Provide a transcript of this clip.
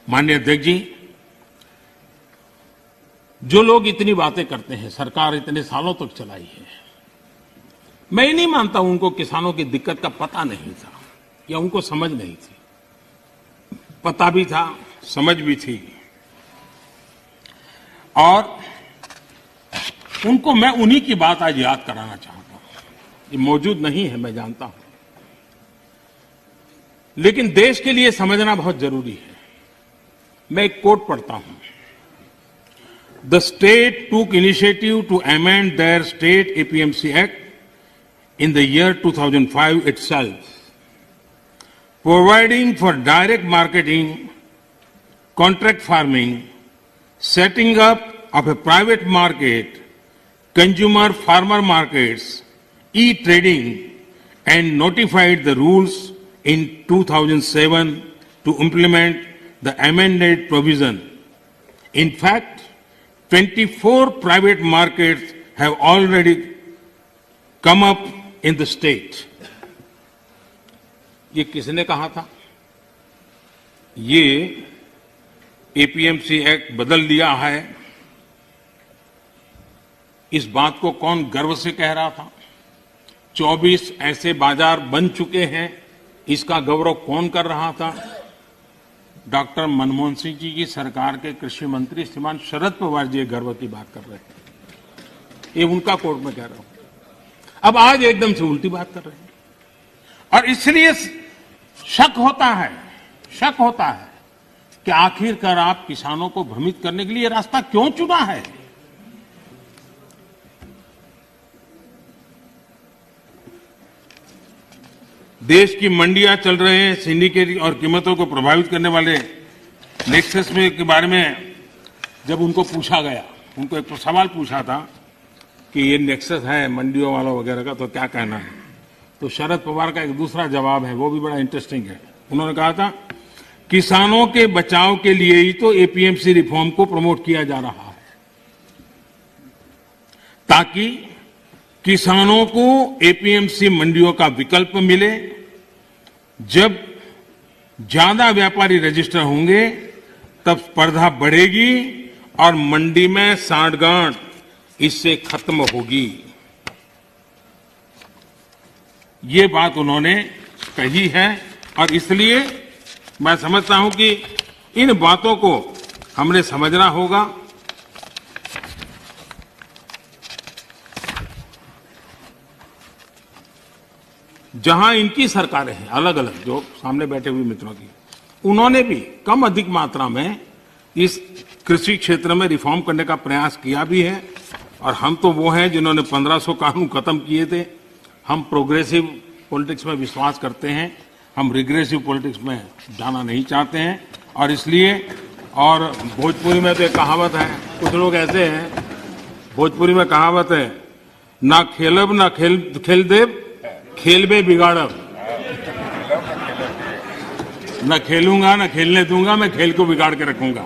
माननीय अध्यक्ष जी, जो लोग इतनी बातें करते हैं, सरकार इतने सालों तक चलाई है, मैं ये नहीं मानता उनको किसानों की दिक्कत का पता नहीं था या उनको समझ नहीं थी। पता भी था, समझ भी थी, और उनको मैं उन्हीं की बात आज याद कराना चाहता हूं। ये मौजूद नहीं है, मैं जानता हूं, लेकिन देश के लिए समझना बहुत जरूरी है। मैं एक कोट पढ़ता हूं। The state took initiative to amend their state APMC act in the year 2005 itself, providing for direct marketing, contract farming, setting up of a private market, consumer farmer markets, e-trading, and notified the rules in 2007 to implement the amended provision. In fact, 24 private markets have already come up in the state. ये किसने कहा था? ये APMC act बदल दिया है, इस बात को कौन गर्व से कह रहा था? 24 ऐसे बाजार बन चुके हैं, इसका गौरव कौन कर रहा था? डॉक्टर मनमोहन सिंह जी की सरकार के कृषि मंत्री श्रीमान शरद पवार जी गर्व की बात कर रहे थे। ये उनका कोर्ट में कह रहा हूं। अब आज एकदम से उल्टी बात कर रहे हैं, और इसलिए शक होता है कि आखिरकार आप किसानों को भ्रमित करने के लिए रास्ता क्यों चुना है? देश की मंडियां चल रहे हैं, सिंडिकेट और कीमतों को प्रभावित करने वाले नेक्सस में के बारे में जब उनको पूछा गया, उनको एक सवाल पूछा था कि ये नेक्सस है मंडियों वालों वगैरह का, तो क्या कहना है? तो शरद पवार का एक दूसरा जवाब है, वो भी बड़ा इंटरेस्टिंग है। उन्होंने कहा था, किसानों के बचाव के लिए ही तो एपीएमसी रिफॉर्म को प्रमोट किया जा रहा है, ताकि किसानों को एपीएमसी मंडियों का विकल्प मिले। जब ज्यादा व्यापारी रजिस्टर होंगे तब स्पर्धा बढ़ेगी और मंडी में सांठगांठ इससे खत्म होगी। ये बात उन्होंने कही है, और इसलिए मैं समझता हूं कि इन बातों को हमने समझना होगा। जहां इनकी सरकारें हैं अलग अलग, जो सामने बैठे हुए मित्रों की, उन्होंने भी कम अधिक मात्रा में इस कृषि क्षेत्र में रिफॉर्म करने का प्रयास किया भी है, और हम तो वो हैं जिन्होंने 1500 कानून खत्म किए थे। हम प्रोग्रेसिव पॉलिटिक्स में विश्वास करते हैं, हम रिग्रेसिव पॉलिटिक्स में जाना नहीं चाहते हैं, और इसलिए, और भोजपुरी में तो एक कहावत है, कुछ लोग ऐसे हैं, भोजपुरी में कहावत है, ना खेलब ना खेल देव, खेल में बिगाड़ब। न खेलूंगा न खेलने दूंगा, मैं खेल को बिगाड़ के रखूंगा।